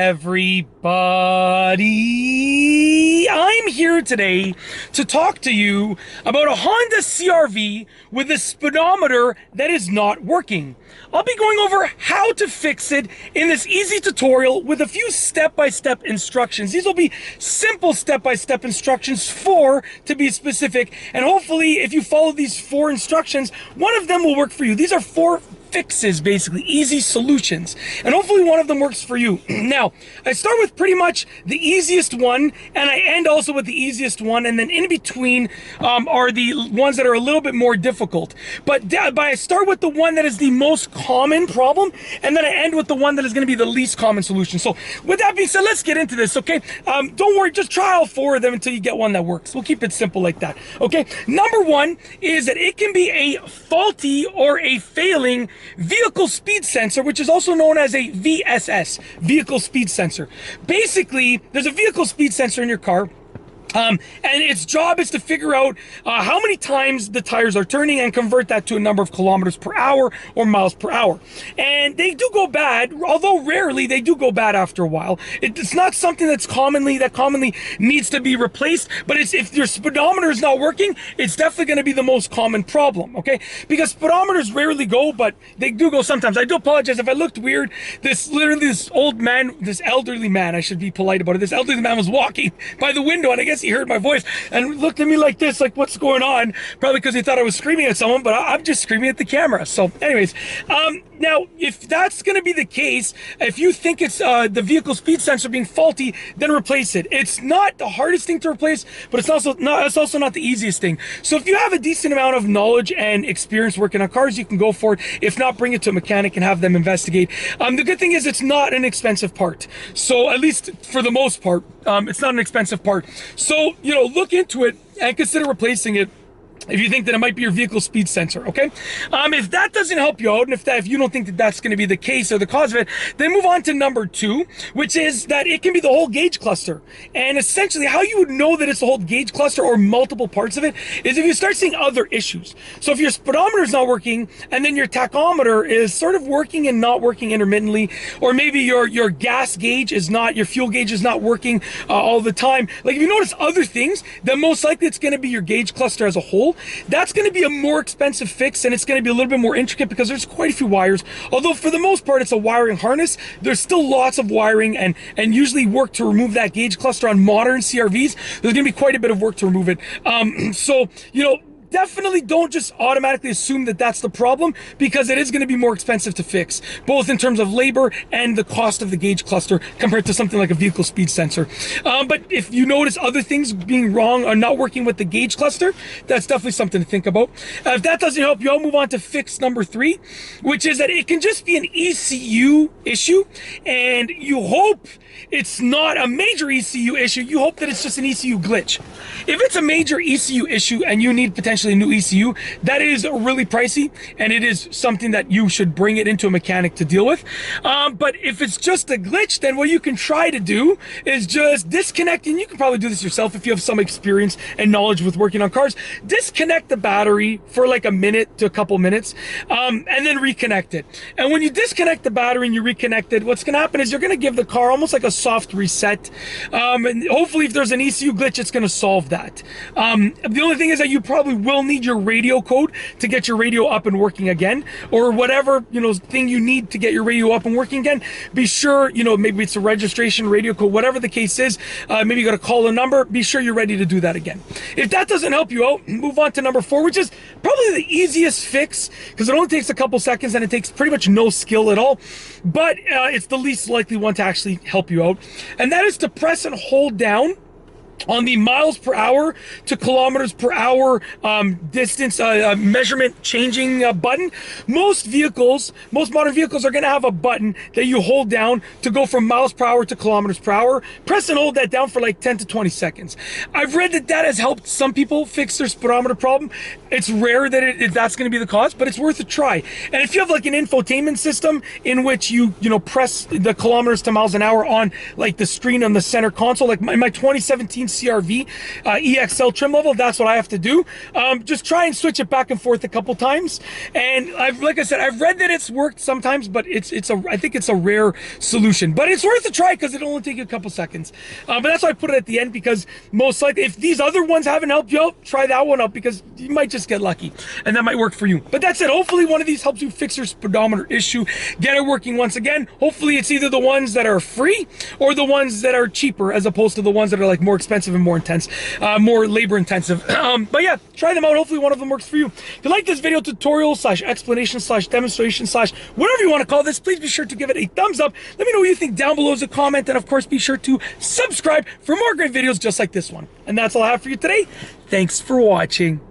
everybody. I'm here today to talk to you about a Honda CR-V with a speedometer that is not working. I'll be going over how to fix it in this easy tutorial with a few step-by-step instructions. These will be simple step-by-step instructions, 4 to be specific, and hopefully if you follow these 4 instructions, one of them will work for you. These are 4 fixes, basically easy solutions, and hopefully one of them works for you. Now, I start with pretty much the easiest one, and I end also with the easiest one, and then in between are the ones that are a little bit more difficult. But I start with the one that is the most common problem, and then I end with the one that is going to be the least common solution. So with that being said, let's get into this, okay? Don't worry, just try all 4 of them until you get one that works. We'll keep it simple like that, okay? Number 1 is that it can be a faulty or a failing vehicle speed sensor, which is also known as a VSS, vehicle speed sensor. Basically, there's a vehicle speed sensor in your car, and its job is to figure out how many times the tires are turning and convert that to a number of kilometers per hour or miles per hour. And they do go bad, although rarely they do go bad after a while. It's not something that commonly needs to be replaced, but if your speedometer is not working, it's definitely going to be the most common problem, okay? Because speedometers rarely go, but they do go sometimes. I do apologize if I looked weird. This elderly man, I should be polite about it, this elderly man was walking by the window, and I guess he heard my voice and looked at me like this, like, what's going on? Probably because he thought I was screaming at someone, but I'm just screaming at the camera. So anyways, now if that's going to be the case, if you think it's the vehicle speed sensor being faulty, then replace it. It's not the hardest thing to replace, but it's also not the easiest thing. So if you have a decent amount of knowledge and experience working on cars, you can go for it. If not, bring it to a mechanic and have them investigate. The good thing is it's not an expensive part. So at least for the most part, it's not an expensive part. So, you know, look into it and consider replacing it if you think that it might be your vehicle speed sensor, okay? If that doesn't help you out, and if you don't think that that's going to be the case or the cause of it, then move on to number 2, which is that it can be the whole gauge cluster. And essentially, how you would know that it's the whole gauge cluster or multiple parts of it is if you start seeing other issues. So if your speedometer is not working, and then your tachometer is sort of working and not working intermittently, or maybe your gas gauge is not, your fuel gauge is not working all the time. Like if you notice other things, then most likely it's going to be your gauge cluster as a whole. That's going to be a more expensive fix, and it's going to be a little bit more intricate because there's quite a few wires. Although for the most part it's a wiring harness, there's still lots of wiring and usually work to remove that gauge cluster. On modern CR-Vs, there's going to be quite a bit of work to remove it. So, you know, definitely don't just automatically assume that that's the problem, because it is going to be more expensive to fix, both in terms of labor and the cost of the gauge cluster compared to something like a vehicle speed sensor. But if you notice other things being wrong or not working with the gauge cluster, that's definitely something to think about. If that doesn't help you, I'll move on to fix number 3, which is that it can just be an ECU issue, and you hope it's not a major ECU issue. You hope that it's just an ECU glitch. If it's a major ECU issue and you need potentially a new ECU, that is really pricey, and it is something that you should bring it into a mechanic to deal with. But if it's just a glitch, then what you can try to do is just disconnect, and you can probably do this yourself if you have some experience and knowledge with working on cars. Disconnect the battery for like a minute to a couple minutes, and then reconnect it. And when you disconnect the battery and you reconnect it, what's going to happen is you're going to give the car almost like a soft reset, and hopefully if there's an ECU glitch, it's going to solve that. The only thing is that you probably will need your radio code to get your radio up and working again, or whatever, you know, thing you need to get your radio up and working again. Be sure, you know, maybe it's a registration radio code, whatever the case is, maybe you got to call a number. Be sure you're ready to do that again. If that doesn't help you out, move on to number 4, which is probably the easiest fix, because it only takes a couple seconds and it takes pretty much no skill at all, but it's the least likely one to actually help you out, and that is to press and hold down on the miles per hour to kilometers per hour distance measurement changing button. Most modern vehicles are going to have a button that you hold down to go from miles per hour to kilometers per hour. Press and hold that down for like 10 to 20 seconds. I've read that has helped some people fix their speedometer problem. It's rare that that's going to be the cause, but it's worth a try. And if you have like an infotainment system in which you press the kilometers to miles an hour on like the screen on the center console, like my 2017 CRV EXL trim level. That's what I have to do. Just try and switch it back and forth a couple times. And like I said, I've read that it's worked sometimes, but I think it's a rare solution. But it's worth a try because it'll only take you a couple seconds. But that's why I put it at the end, because most likely, if these other ones haven't helped you out, try that one out, because you might just get lucky and that might work for you. But that's it. Hopefully one of these helps you fix your speedometer issue, get it working once again. Hopefully it's either the ones that are free or the ones that are cheaper, as opposed to the ones that are like more expensive and more intense, more labor intensive. But yeah, try them out. Hopefully one of them works for you. If you like this video tutorial / explanation / demonstration / whatever you want to call this, please be sure to give it a thumbs up. Let me know what you think down below as a comment, and of course be sure to subscribe for more great videos just like this one. And that's all I have for you today. Thanks for watching.